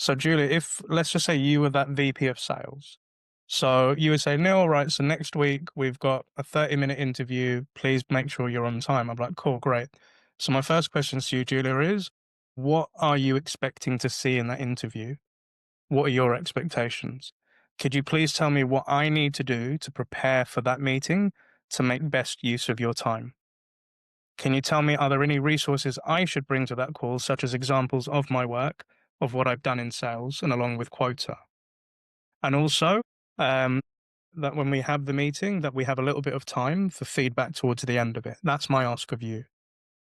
So Julia, if let's just say you were that VP of sales. So you would say, Neil, right, so next week we've got a 30-minute interview. Please make sure you're on time. I'm like, cool, great. So my first question to you, Julia, is what are you expecting to see in that interview? What are your expectations? Could you please tell me what I need to do to prepare for that meeting to make best use of your time? Can you tell me, are there any resources I should bring to that call, such as examples of my work, of what I've done in sales, and along with quota? And also, um, that when we have the meeting, that we have a little bit of time for feedback towards the end of it. That's my ask of you.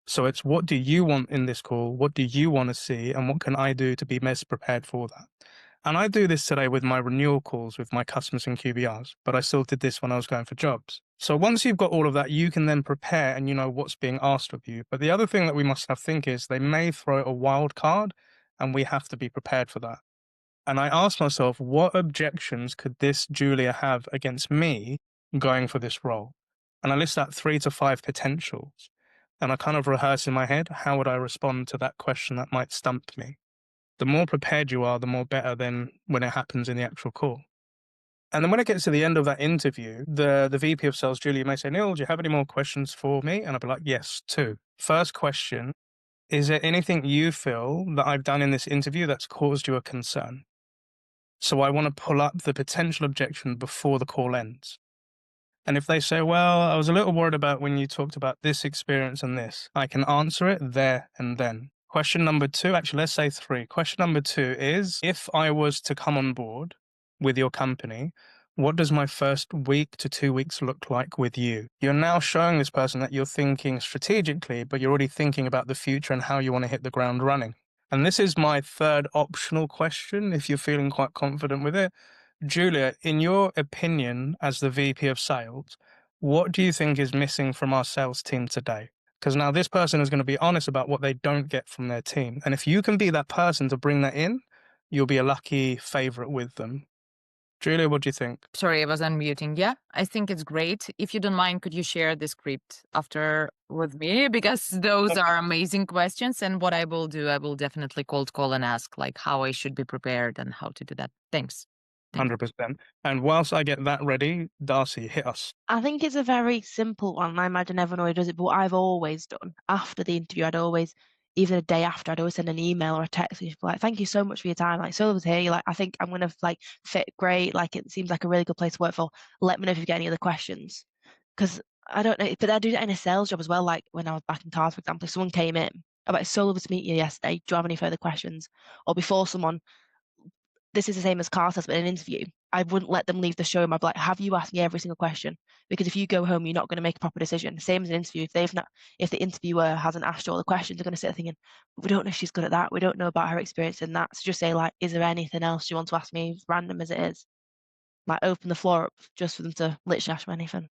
So it's what do you want in this call? What do you want to see? And what can I do to be best prepared for that? And I do this today with my renewal calls with my customers and QBRs, but I still did this when I was going for jobs. So once you've got all of that, you can then prepare and you know what's being asked of you. But the other thing that we must have think is they may throw a wild card and we have to be prepared for that. And I asked myself, what objections could this Julia have against me going for this role? And I list out 3 to 5 potentials. And I kind of rehearse in my head, how would I respond to that question that might stump me? The more prepared you are, the more better than when it happens in the actual call. And then when it gets to the end of that interview, the VP of sales, Julia, may say, Neil, do you have any more questions for me? And I'll be like, yes, 2. First question, is there anything you feel that I've done in this interview that's caused you a concern? So I want to pull up the potential objection before the call ends. And if they say, well, I was a little worried about when you talked about this experience and this, I can answer it there and then. Question number 2, actually, let's say 3. Question number 2 is, if I was to come on board with your company, what does my first week to 2 weeks look like with you? You're now showing this person that you're thinking strategically, but you're already thinking about the future and how you want to hit the ground running. And this is my third optional question, if you're feeling quite confident with it. Julia, in your opinion, as the VP of sales, what do you think is missing from our sales team today? Because now this person is going to be honest about what they don't get from their team. And if you can be that person to bring that in, you'll be a lucky favorite with them. Julia, what do you think? Sorry, I was unmuting. Yeah, I think it's great. If you don't mind, could you share the script after with me? Because those are amazing questions. And what I will do, I will definitely cold call and ask like how I should be prepared and how to do that. Thanks. Thanks. 100%. And whilst I get that ready, Darcy, hit us. I think it's a very simple one. And I imagine everyone already does it, but what I've always done after the interview, I'd always, even a day after, I'd always send an email or a text and just be like, thank you so much for your time. Like, so was here. Like, I think I'm gonna like fit great. Like, it seems like a really good place to work for. Let me know if you've got any other questions. Because I don't know, but I do that in a sales job as well. Like when I was back in cars, for example, if someone came in, I'm like, so lovely to meet you yesterday. Do you have any further questions? Or before someone, this is the same as car sales, but in an interview, I wouldn't let them leave the showroom. I'd be like, have you asked me every single question? Because if you go home, you're not going to make a proper decision. Same as an interview. If the interviewer hasn't asked you all the questions, they're going to sit there thinking, we don't know if she's good at that. We don't know about her experience in that. So just say like, is there anything else you want to ask me, as random as it is? Like open the floor up just for them to literally ask me anything.